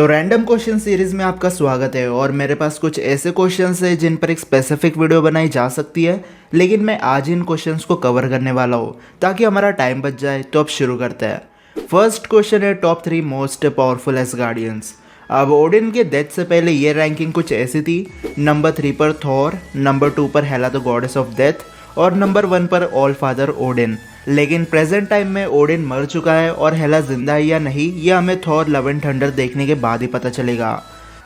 तो random question series में आपका स्वागत है और मेरे पास कुछ ऐसे क्वेश्चंस है जिन पर एक स्पेसिफिक वीडियो बनाई जा सकती है, लेकिन मैं आज इन क्वेश्चंस को कवर करने वाला हूँ ताकि हमारा टाइम बच जाए। तो अब शुरू करते हैं। फर्स्ट क्वेश्चन है टॉप 3 मोस्ट पावरफुल एसगार्डियंस। अब ओडिन के डेथ से पहले ये रैंकिंग कुछ ऐसी थी। नंबर 3 पर थॉर, नंबर 2 पर हेला द गॉडेस ऑफ डेथ और नंबर 1 पर ऑल फादर ओडिन। लेकिन प्रेजेंट टाइम में ओडिन मर चुका है और हेला जिंदा है या नहीं ये हमें थॉर लव एंड थंडर देखने के बाद ही पता चलेगा।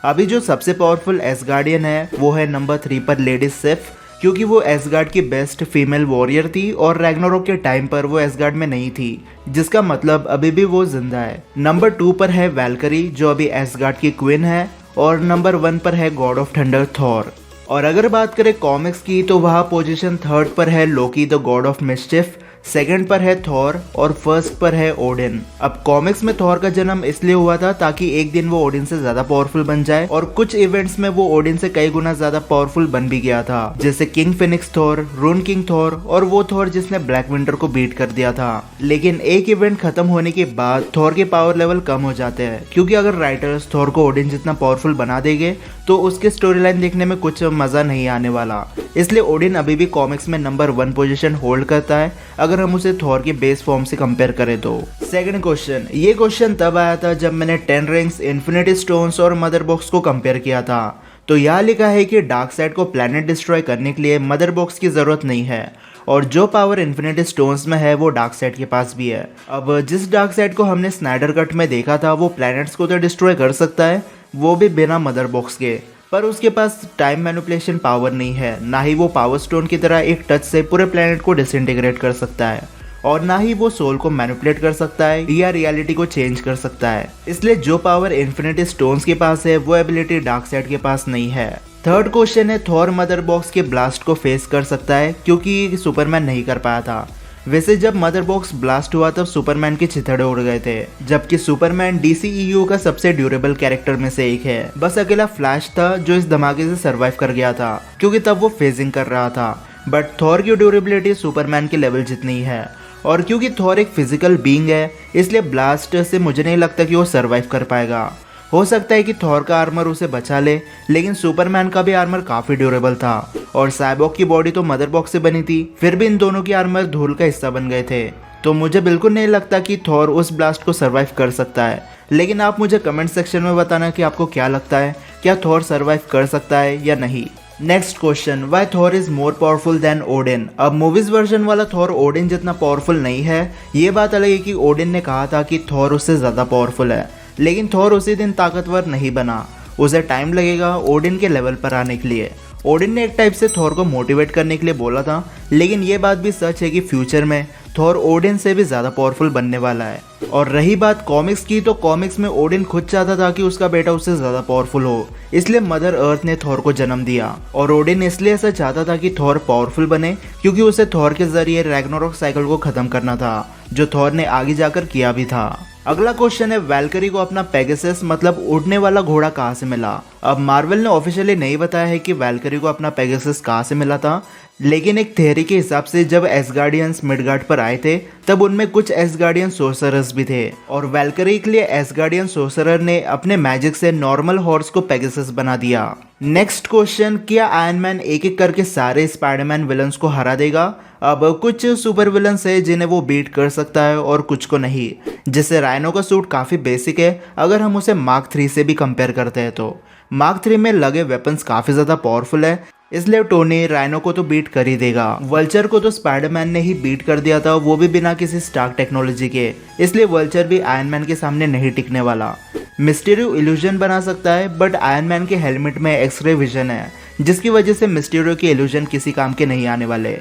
अभी जो सबसे पावरफुल एसगार्डियन है वो है नंबर 3 पर लेडी सिफ, क्योंकि वो एसगार्ड की बेस्ट फीमेल वॉरियर थी और रैग्नारोक के टाइम पर वो एसगार्ड में नहीं थी, जिसका मतलब अभी भी वो जिंदा है। नंबर 2 पर है वैल्करी जो अभी एसगार्ड की क्वीन है और नंबर 1 पर है गॉड ऑफ थंडर थॉर। और अगर बात करें कॉमिक्स की तो वहाँ पोजीशन 3rd पर है Loki the god of mischief, 2nd पर है थॉर और 1st पर है ओडिन। अब कॉमिक्स में थॉर का जन्म इसलिए हुआ था ताकि एक दिन वो ओडिन से ज्यादा पावरफुल बन जाए और कुछ इवेंट्स में वो ओडिन से कई गुना ज्यादा पावरफुल बन भी गया था, जैसे king phoenix Thor, rune king Thor और वो थॉर जिसने ब्लैक विंटर को बीट कर दिया था। लेकिन एक इवेंट खत्म होने के बाद थॉर के पावर लेवल कम हो जाते हैं, क्योंकि अगर राइटर्स थॉर को ओडिन जितना पावरफुल बना देंगे तो उसके स्टोरी लाइन देखने में कुछ मजा नहीं आने वाला। इसलिए ओडिन अभी भी कॉमिक्स में नंबर 1 पोजीशन होल्ड करता है अगर हम उसे थॉर के बेस फॉर्म से कंपेयर करें तो। सेकंड क्वेश्चन, ये क्वेश्चन तब आया था जब मैंने 10 रिंग्स, इन्फिनिटी स्टोन्स और मदर बॉक्स को कंपेयर किया था। तो यहाँ लिखा है कि डार्क साइड को प्लेनेट डिस्ट्रॉय करने के लिए मदर बॉक्स की जरूरत नहीं है और जो पावर इन्फिनिटी स्टोन्स में है वो डार्क साइड के पास भी है। अब जिस डार्क साइड को हमने स्नाइडर कट में देखा था वो प्लैनेट्स को तो डिस्ट्रॉय कर सकता है, वो भी बिना मदर बॉक्स के, पर उसके पास टाइम मैनिपुलेशन पावर नहीं है। ना ही वो पावर स्टोन की तरह एक टच से पूरे प्लैनेट को डिसइंटीग्रेट कर सकता है और ना ही वो सोल को मैनिपुलेट कर सकता है या रियलिटी को चेंज कर सकता है। इसलिए जो पावर इन्फिनिटी स्टोन्स के पास है वो एबिलिटी डार्क साइड के पास नहीं है। थर्ड क्वेश्चन है थॉर मदर बॉक्स के ब्लास्ट को फेस कर सकता है क्योंकि सुपरमैन नहीं कर पाया था। वैसे जब मदर बॉक्स ब्लास्ट हुआ तब सुपरमैन के चिथड़े उड़ गए थे, जबकि सुपरमैन डीसीईयू का सबसे ड्यूरेबल कैरेक्टर में से एक है। बस अकेला फ्लैश था जो इस धमाके से सरवाइव कर गया था क्योंकि तब वो फेजिंग कर रहा था। बट थॉर की ड्यूरेबिलिटी सुपरमैन के लेवल जितनी है और क्योंकि थॉर एक फिजिकल बीइंग है इसलिए ब्लास्ट से मुझे नहीं लगता कि वो सरवाइव कर पाएगा। हो सकता है कि थॉर का आर्मर उसे बचा ले, लेकिन सुपरमैन का भी आर्मर काफी ड्यूरेबल था और साइबॉर्ग की बॉडी तो मदर बॉक्स से बनी थी, फिर भी इन दोनों की आर्मर धूल का हिस्सा बन गए थे। तो मुझे बिल्कुल नहीं लगता कि थॉर उस ब्लास्ट को सरवाइव कर सकता है। लेकिन आप मुझे कमेंट सेक्शन में बताना कि आपको क्या लगता है, क्या थॉर सरवाइव कर सकता है या नहीं। Next question, why Thor is more powerful than Odin. अब मूवीज वर्जन वाला थॉर ओडिन जितना पावरफुल नहीं है। ये बात अलग है कि ओडिन ने कहा था कि थॉर उससे ज्यादा पावरफुल है, लेकिन थॉर उसी दिन ताकतवर नहीं बना। उसे टाइम लगेगा ओडिन के लेवल पर आने के लिए। ओडिन ने एक टाइप से थॉर को मोटिवेट करने के लिए बोला था, लेकिन ये बात भी सच है कि फ्यूचर में थॉर ओडिन से भी ज़्यादा पावरफुल बनने वाला है। और रही बात कॉमिक्स की, तो कॉमिक्स में ओडिन खुद चाहता था कि उसका बेटा उससे ज़्यादा पावरफुल हो, इसलिए मदर अर्थ ने थॉर को जन्म दिया। और ओडिन इसलिए ऐसा चाहता था कि थॉर पावरफुल बने क्योंकि उसे थॉर के जरिए रैग्नारोक साइकिल को खत्म करना था, जो थॉर ने आगे जाकर किया भी था। अगला क्वेश्चन है वैल्करी को अपना पेगासस मतलब उड़ने वाला घोड़ा कहाँ से मिला। अब मार्वल ने ऑफिशियली नहीं बताया है कि वैल्करी को अपना पेगासस कहाँ से मिला था, लेकिन एक थ्योरी के हिसाब से जब एसगार्डियंस मिडगार्ड पर आए थे तब उनमें कुछ एसगार्डियन सोर्सरर्स भी थे और वैल्करी के लिए एसगार्डियन सोर्सरर ने अपने मैजिक से नॉर्मल हॉर्स को पेगासस बना दिया। नेक्स्ट क्वेश्चन, क्या आयरन मैन एक एक करके सारे स्पाइडरमैन विलन्स को हरा देगा। अब कुछ सुपर विलन्स है जिन्हें वो बीट कर सकता है और कुछ को नहीं। जैसे राइनो का सूट काफ़ी बेसिक है अगर हम उसे मार्क 3 से भी कंपेयर करते हैं तो मार्क 3 में लगे वेपन्स काफ़ी ज़्यादा पावरफुल है, इसलिए टोनी राइनो को तो बीट कर ही देगा। वल्चर को तो स्पाइडरमैन ने ही बीट कर दिया था, वो भी बिना किसी स्टार्क टेक्नोलॉजी के, इसलिए वल्चर भी आयरन मैन के सामने नहीं टिकने वाला। मिस्टीरियो इल्यूजन बना सकता है बट आयरन मैन के हेलमेट में एक्सरे विजन है, जिसकी वजह से मिस्टीरियो के इल्यूजन किसी काम के नहीं आने वाले।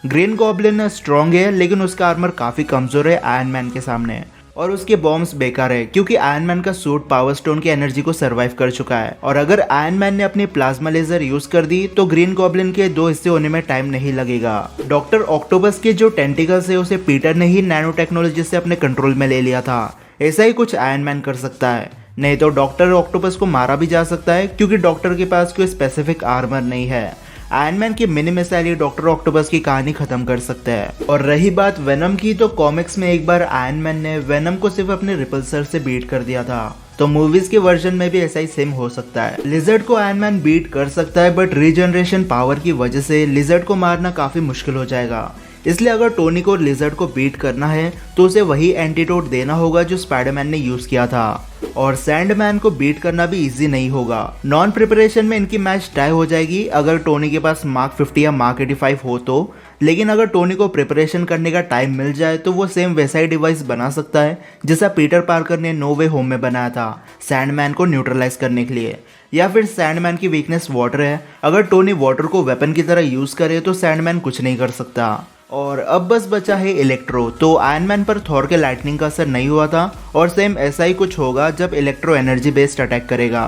ग्रीन गॉब्लिन स्ट्रॉन्ग है लेकिन उसका आर्मर काफ़ी कमज़ोर है आयरन मैन के सामने और उसके बॉम्ब्स बेकार है क्योंकि आयरन मैन का सूट पावर स्टोन की एनर्जी को सरवाइव कर चुका है। और अगर आयरन मैन ने अपनी प्लाज्मा लेजर यूज कर दी तो ग्रीन गॉब्लिन के 2 हिस्से होने में टाइम नहीं लगेगा। डॉक्टर ऑक्टोपस के जो टेंटिकल्स है उसे पीटर ने ही नैनो टेक्नोलॉजी से अपने कंट्रोल में ले लिया था। ऐसा ही कुछ आयरन मैन कर सकता है, नहीं तो डॉक्टर ऑक्टोपस को मारा भी जा सकता है क्योंकि डॉक्टर के पास कोई स्पेसिफिक आर्मर नहीं है। आयरन मैन की मिनी मिसाइल ही डॉक्टर ऑक्टोपस की कहानी खत्म कर सकते हैं। और रही बात वेनम की, तो कॉमिक्स में एक बार आयरन मैन ने वेनम को सिर्फ अपने रिपल्सर से बीट कर दिया था। तो मूवीज के वर्जन में भी ऐसा ही सेम हो सकता है। लिजर्ड को आयरन मैन बीट कर सकता है, बट रीजनरेशन पावर की वजह से लिजर्ड को मारना काफी मुश्किल हो जाएगा। इसलिए अगर टोनी को लिजर्ड को बीट करना है तो उसे वही एंटीडोट देना होगा जो स्पाइडरमैन ने यूज किया था। और सैंडमैन को बीट करना भी इजी नहीं होगा। नॉन प्रिपरेशन में इनकी मैच टाई हो जाएगी अगर टोनी के पास मार्क 50 या मार्क 85 हो तो। लेकिन अगर टोनी को प्रिपरेशन करने का टाइम मिल जाए तो वो सेम वैसा ही डिवाइस बना सकता है जैसा पीटर पार्कर ने नो वे होम में बनाया था सैंडमैन को न्यूट्रलाइज करने के लिए। या फिर सैंडमैन की वीकनेस वाटर है, अगर टोनी वाटर को वेपन की तरह यूज करे तो सैंडमैन कुछ नहीं कर सकता। और अब बस बचा है इलेक्ट्रो। तो आयरन मैन पर थॉर के लाइटनिंग का असर नहीं हुआ था और सेम ऐसा ही कुछ होगा जब इलेक्ट्रो एनर्जी बेस्ड अटैक करेगा।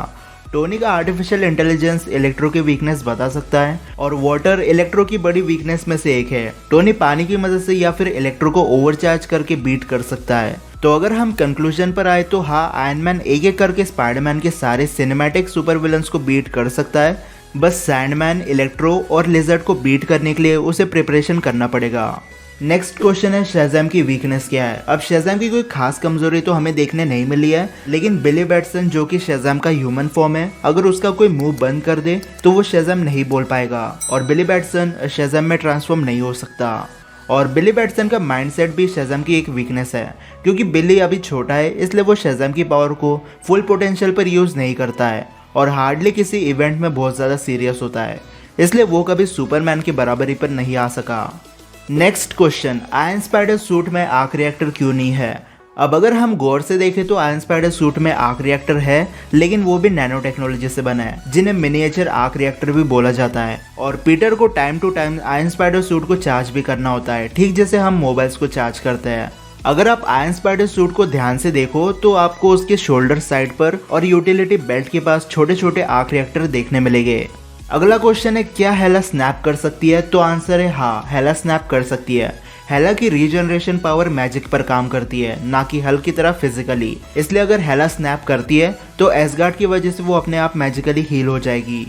टोनी का आर्टिफिशियल इंटेलिजेंस इलेक्ट्रो की वीकनेस बता सकता है और वाटर इलेक्ट्रो की बड़ी वीकनेस में से एक है। टोनी पानी की मदद से या फिर इलेक्ट्रो को ओवरचार्ज करके बीट कर सकता है। तो अगर हम कंक्लूजन पर आए तो हाँ, आयरन मैन एक एक करके स्पाइडरमैन के सारे सिनेमैटिक सुपर विलन्स को बीट कर सकता है। बस सैंडमैन, इलेक्ट्रो और लिजर्ड को बीट करने के लिए उसे प्रिपरेशन करना पड़ेगा। नेक्स्ट क्वेश्चन है शेज़ैम की वीकनेस क्या है। अब शेज़ैम की कोई खास कमजोरी तो हमें देखने नहीं मिली है, लेकिन बिली बैटसन जो कि शेज़ैम का ह्यूमन फॉर्म है, अगर उसका कोई मूव बंद कर दे तो वो शेज़ैम नहीं बोल पाएगा और बिली बैटसन शेज़ैम में ट्रांसफॉर्म नहीं हो सकता। और बिली बैटसन का माइंडसेट भी शेज़ैम की एक वीकनेस है, क्योंकि बिली अभी छोटा है इसलिए वो शेज़ैम की पावर को फुल पोटेंशियल पर यूज नहीं करता है और हार्डली किसी इवेंट में बहुत ज़्यादा सीरियस होता है, इसलिए वो कभी सुपरमैन की बराबरी पर नहीं आ सका। Next question, iron spider suit में आर्क रिएक्टर क्यों नहीं है। अब अगर हम गौर से देखें तो आयरन स्पाइडर सूट में आर्क रिएक्टर है, लेकिन वो भी नैनो टेक्नोलॉजी से बना है जिन्हें मिनिएचर आर्क रिएक्टर भी बोला जाता है। और पीटर को time to time iron spider suit को चार्ज भी करना होता है, ठीक जैसे हम मोबाइल्स को चार्ज करते हैं। अगर आप आयरन स्पाइडर सूट को ध्यान से देखो तो आपको उसके शोल्डर साइड पर और यूटिलिटी बेल्ट के पास छोटे छोटे आर्क रिएक्टर देखने मिलेंगे। अगला क्वेश्चन है, क्या हेला स्नैप कर सकती है। तो आंसर है हाँ, हेला स्नैप कर सकती है। हेला की रीजनरेशन पावर मैजिक पर काम करती है, ना कि हल्क की तरह फिजिकली। इसलिए अगर हेला स्नैप करती है तो एसगार्ड की वजह से वो अपने आप मैजिकली हील हो जाएगी।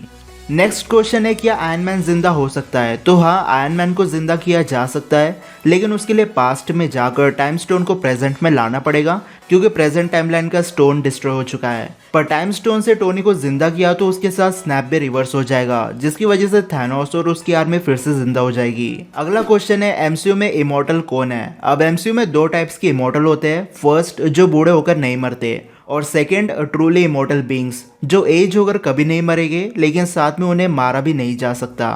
नेक्स्ट क्वेश्चन है, क्या आयरन मैन जिंदा हो सकता है। तो हाँ, आयरन मैन को जिंदा किया जा सकता है, लेकिन उसके लिए पास्ट में जाकर टाइम स्टोन को प्रेजेंट में लाना पड़ेगा, क्योंकि प्रेजेंट टाइमलाइन का स्टोन डिस्ट्रॉय हो चुका है। पर टाइम स्टोन से टोनी को जिंदा किया तो उसके साथ स्नैप भी रिवर्स हो जाएगा, जिसकी वजह से थैनोस और उसकी आर्मी फिर से जिंदा हो जाएगी। अगला क्वेश्चन है, एमसीयू में इमॉर्टल कौन है। अब एमसीयू में दो टाइप्स के इमॉर्टल होते हैं। फर्स्ट, जो बूढ़े होकर नहीं मरते, और सेकेंड, ट्रूली इमॉर्टल बींग्स जो एज होकर कभी नहीं मरेंगे, लेकिन साथ में उन्हें मारा भी नहीं जा सकता।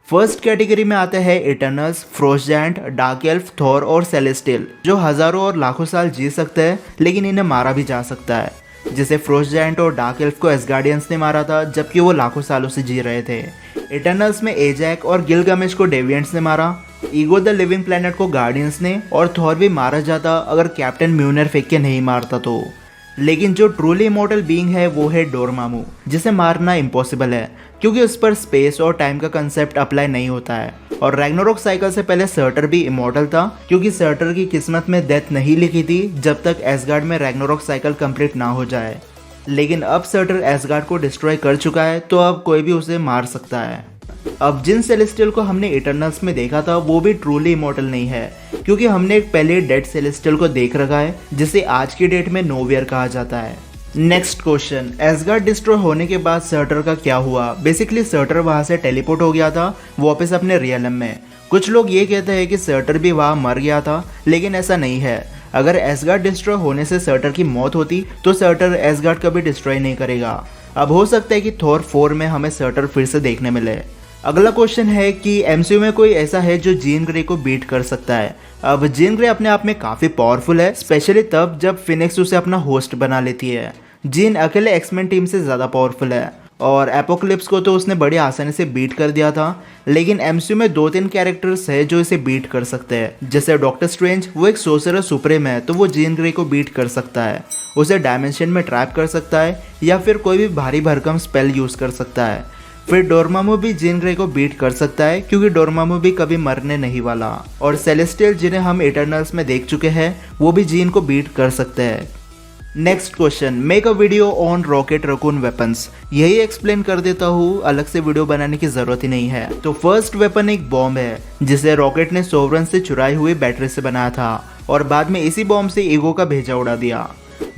फर्स्ट कैटेगरी में आते हैं Eternals, frost giant, dark elf, Thor और सेलेस्टियल, जो हजारों और लाखों साल जी सकते हैं, लेकिन इन्हें मारा भी जा सकता है। जैसे फ्रोस्ट जायंट और डार्क एल्फ को एसगार्डियंस ने मारा था, जबकि वो लाखों सालों से जी रहे थे। इटर्नल्स में एजैक और गिलगामेश को डेविएंट्स ने मारा, ईगो द लिविंग प्लेनेट को गार्डियंस ने, और थॉर भी मारा जाता अगर कैप्टन म्यूनर फेंक के नहीं मारता तो। लेकिन जो ट्रूली इमॉर्टल बीइंग है वो है डोरमामू, जिसे मारना इम्पॉसिबल है, क्योंकि उस पर स्पेस और टाइम का कंसेप्ट अप्लाई नहीं होता है। और रैग्नारोक साइकिल से पहले सर्टर भी इमॉर्टल था, क्योंकि सर्टर की किस्मत में डेथ नहीं लिखी थी जब तक एसगार्ड में रैग्नारोक साइकिल कंप्लीट ना हो जाए। लेकिन अब सर्टर एसगार्ड को डिस्ट्रॉय कर चुका है, तो अब कोई भी उसे मार सकता है। अब जिन सेलेस्टियल को हमने इटर्नल्स में देखा था वो भी ट्रूली इमॉर्टल नहीं है, क्योंकि हमने एक पहले डेड सेलेस्टियल को देख रखा है, जिसे आज की डेट में नोवेयर कहा जाता है। नेक्स्ट क्वेश्चन, एसगार्ड डिस्ट्रॉय होने के बाद सर्टर का क्या हुआ। बेसिकली सर्टर वहां से टेलीपोर्ट हो गया था वापस अपने रियलम में। कुछ लोग ये कहते हैं कि सर्टर भी वहां मर गया था, लेकिन ऐसा नहीं है। अगर एसगार्ड डिस्ट्रॉय होने से सर्टर की मौत होती तो सर्टर एसगार्ड कभी डिस्ट्रॉय नहीं करेगा। अब हो सकता है कि थॉर 4 में हमें सर्टर फिर से देखने मिले। अगला क्वेश्चन है कि एमसीयू में कोई ऐसा है जो जीन ग्रे को बीट कर सकता है। अब जीन ग्रे अपने आप में काफी पावरफुल है, स्पेशली तब जब फिनिक्स उसे अपना होस्ट बना लेती है। जीन अकेले एक्समैन टीम से ज्यादा पावरफुल है और एपोक्लिप्स को तो उसने बड़ी आसानी से बीट कर दिया था। लेकिन एमसीयू में 2-3 कैरेक्टर्स है जो इसे बीट कर सकते हैं। जैसे डॉक्टर स्ट्रेंज, वो एक सोर्सरर सुप्रीम है, तो वो जीन ग्रे को बीट कर सकता है, उसे डायमेंशन में ट्रैप कर सकता है या फिर कोई भी भारी भरकम स्पेल यूज कर सकता है। फिर डोरमामू भी जीन ग्रे को बीट कर सकता है, क्योंकि डोरमामू भी कभी मरने नहीं वाला। और सेलेस्टियल, जिन्हें हम इटर्नल्स में देख चुके हैं, वो भी जीन को बीट कर सकते हैं। Next question, make a video on rocket raccoon weapons. यही एक्सप्लेन कर देता हूँ, अलग से वीडियो बनाने की जरूरत ही नहीं है। तो फर्स्ट वेपन एक बॉम्ब है, जिसे रॉकेट ने सोवरन से चुराई हुई बैटरी से बनाया था और बाद में इसी बॉम्ब से ईगो का भेजा उड़ा दिया।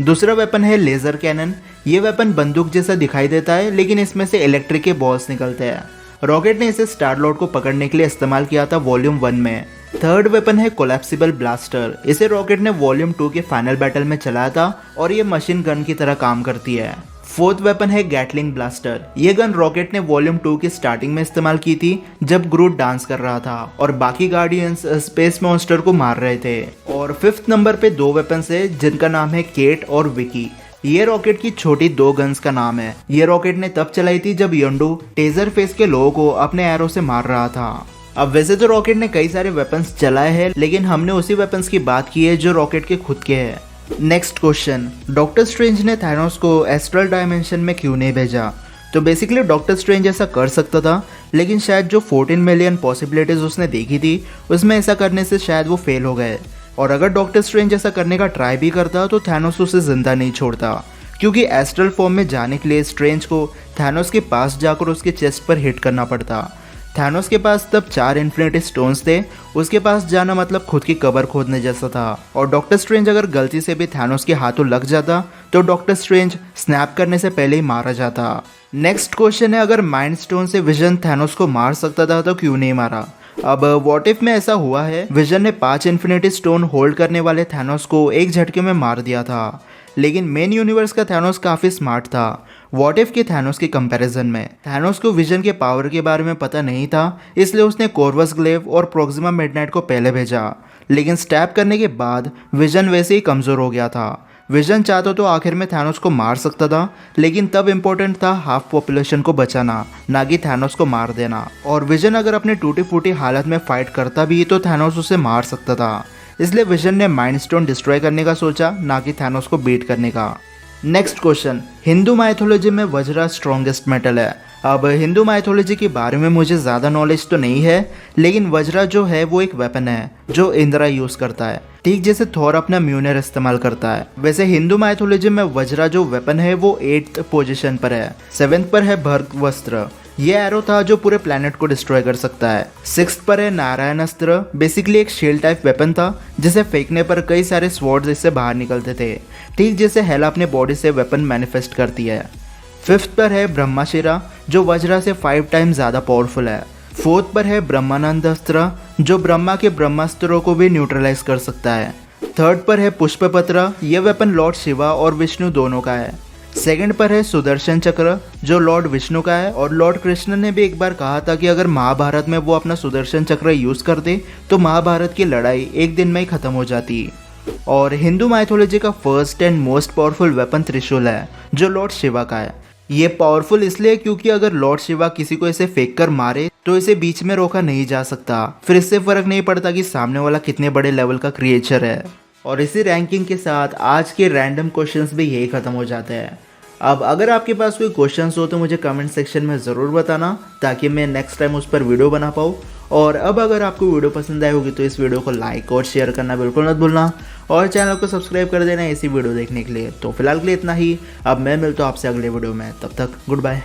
दूसरा वेपन है लेज़र कैनन। ये वेपन बंदूक जैसा दिखाई देता है, लेकिन इसमें से इलेक्ट्रिक के बॉल्स निकलते हैं। रॉकेट ने इसे स्टार लॉर्ड को पकड़ने के लिए इस्तेमाल किया था वॉल्यूम 1 में। थर्ड वेपन है कोलैप्सिबल ब्लास्टर। इसे रॉकेट ने वॉल्यूम 2 के फाइनल बैटल में चलाया था और ये मशीन गन की तरह काम करती है। फोर्थ वेपन है गैटलिंग ब्लास्टर। ये गन रॉकेट ने वॉल्यूम 2 की स्टार्टिंग में इस्तेमाल की थी, जब ग्रूट डांस कर रहा था और बाकी गार्डियंस स्पेस मॉन्स्टर को मार रहे थे। और फिफ्थ नंबर पे 2 वेपन्स है जिनका नाम है केट और विकी। ये रॉकेट की छोटी 2 गन्स का नाम है। ये रॉकेट ने तब चलाई थी जब यंडू टेजर फेस के लोगों को अपने एरो से मार रहा था। अब वैसे तो रॉकेट ने कई सारे वेपन्स चलाए हैं, लेकिन हमने उसी वेपन्स की बात की है जो रॉकेट के खुद के हैं। नेक्स्ट क्वेश्चन, डॉक्टर स्ट्रेंज ने थैनोस को एस्ट्रल डायमेंशन में क्यों नहीं भेजा? तो बेसिकली डॉक्टर स्ट्रेंज ऐसा कर सकता था, लेकिन शायद जो 14 मिलियन पॉसिबिलिटीज उसने देखी थी उसमें ऐसा करने से शायद वो फेल हो गए। और अगर डॉक्टर स्ट्रेंज ऐसा करने का ट्राई भी करता तो थैनोस उसे जिंदा नहीं छोड़ता, क्योंकि एस्ट्रल फॉर्म में जाने के लिए स्ट्रेंज को थैनोस के पास जाकर उसके चेस्ट पर हिट करना पड़ता। थैनोस के पास तब 4 इन्फिनिटी स्टोन्स थे। उसके पास जाना मतलब खुद की कब्र खोदने जैसा था। और डॉक्टर स्ट्रेंज अगर गलती से भी थैनोस के हाथों लग जाता तो डॉक्टर स्ट्रेंज स्नैप करने से पहले ही मारा जाता। नेक्स्ट क्वेश्चन है, अगर माइंड स्टोन से विजन थैनोस को मार सकता था तो क्यों नहीं मारा? अब व्हाट इफ में ऐसा हुआ है, विजन ने 5 इन्फिनिटी स्टोन होल्ड करने वाले थैनोस को एक झटके में मार दिया था, लेकिन मेन यूनिवर्स का थैनोस काफी स्मार्ट था। व्हाट इफ के थैनोस के कंपैरिजन में थैनोस को विजन के पावर के बारे में पता नहीं था, इसलिए उसने कोर्वस ग्लेव और प्रोक्सिमा मिडनाइट को पहले भेजा। लेकिन स्टैब करने के बाद विजन वैसे ही कमजोर हो गया था। विजन चाहता तो आखिर में थैनोस को मार सकता था, लेकिन तब इम्पोर्टेंट था हाफ पॉपुलेशन को बचाना, ना कि थैनोस को मार देना। और विजन अगर अपनी टूटी फूटी हालत में फाइट करता भी तो थैनोस उसे मार सकता था, इसलिए विजन ने माइंड स्टोन डिस्ट्रॉय करने का सोचा, ना कि थैनोस को बीट करने का। नेक्स्ट क्वेश्चन, हिंदू माइथोलॉजी में वज्रा स्ट्रॉन्गेस्ट मेटल है। अब हिंदू माइथोलॉजी के बारे में मुझे ज़्यादा नॉलेज तो नहीं है, लेकिन वज्रा जो है वो एक वेपन है जो इंद्रा यूज़ करता है, ठीक जैसे थॉर अपना म्यूनर इस्तेमाल करता है। वैसे हिंदू माइथोलॉजी में वज्रा जो वेपन है वो 8th पोजीशन पर है। 7th पर है भर्गवस्त्र। ये एरो था जो पूरे प्लेनेट को डिस्ट्रॉय कर सकता है। 6th पर है नारायण अस्त्र। बेसिकली एक शील्ड टाइप वेपन था जिसे फेंकने पर कई सारे स्वॉर्ड्स इससे बाहर निकलते थे, ठीक जैसे हेला अपने बॉडी से वेपन मैनिफेस्ट करती है। 5th पर है ब्रह्माशिरा जो वज्रा से 5 टाइम्स ज़्यादा पावरफुल है। 4th पर है ब्रह्मानंद अस्त्र जो ब्रह्मा के ब्रह्मास्त्रों को भी न्यूट्रलाइज कर सकता है। 3rd पर है पुष्पपत्र। यह वेपन लॉर्ड शिवा और विष्णु दोनों का है। 2nd पर है सुदर्शन चक्र जो लॉर्ड विष्णु का है, और लॉर्ड कृष्ण ने भी एक बार कहा था कि अगर महाभारत में वो अपना सुदर्शन चक्र यूज करते तो महाभारत की लड़ाई एक दिन में ही खत्म हो जाती। और हिंदू माइथोलॉजी का first and most powerful weapon त्रिशूल है जो लॉर्ड शिवा का है। ये पावरफुल इसलिए क्योंकि अगर लॉर्ड शिवा किसी को इसे फेंक कर मारे तो इसे बीच में रोका नहीं जा सकता, फिर इससे फर्क नहीं पड़ता कि सामने वाला कितने बड़े लेवल का क्रिएचर है। और इसी रैंकिंग के साथ आज के रैंडम क्वेश्चंस भी यही खत्म हो जाते हैं। अब अगर आपके पास कोई क्वेश्चंस हो तो मुझे कमेंट सेक्शन में ज़रूर बताना, ताकि मैं नेक्स्ट टाइम उस पर वीडियो बना पाऊँ। और अब अगर आपको वीडियो पसंद आई होगी तो इस वीडियो को लाइक और शेयर करना बिल्कुल मत भूलना, और चैनल को सब्सक्राइब कर देना ऐसी वीडियो देखने के लिए। तो फिलहाल के लिए इतना ही। अब मैं मिलता हूँ आपसे अगले वीडियो में, तब तक गुड बाय।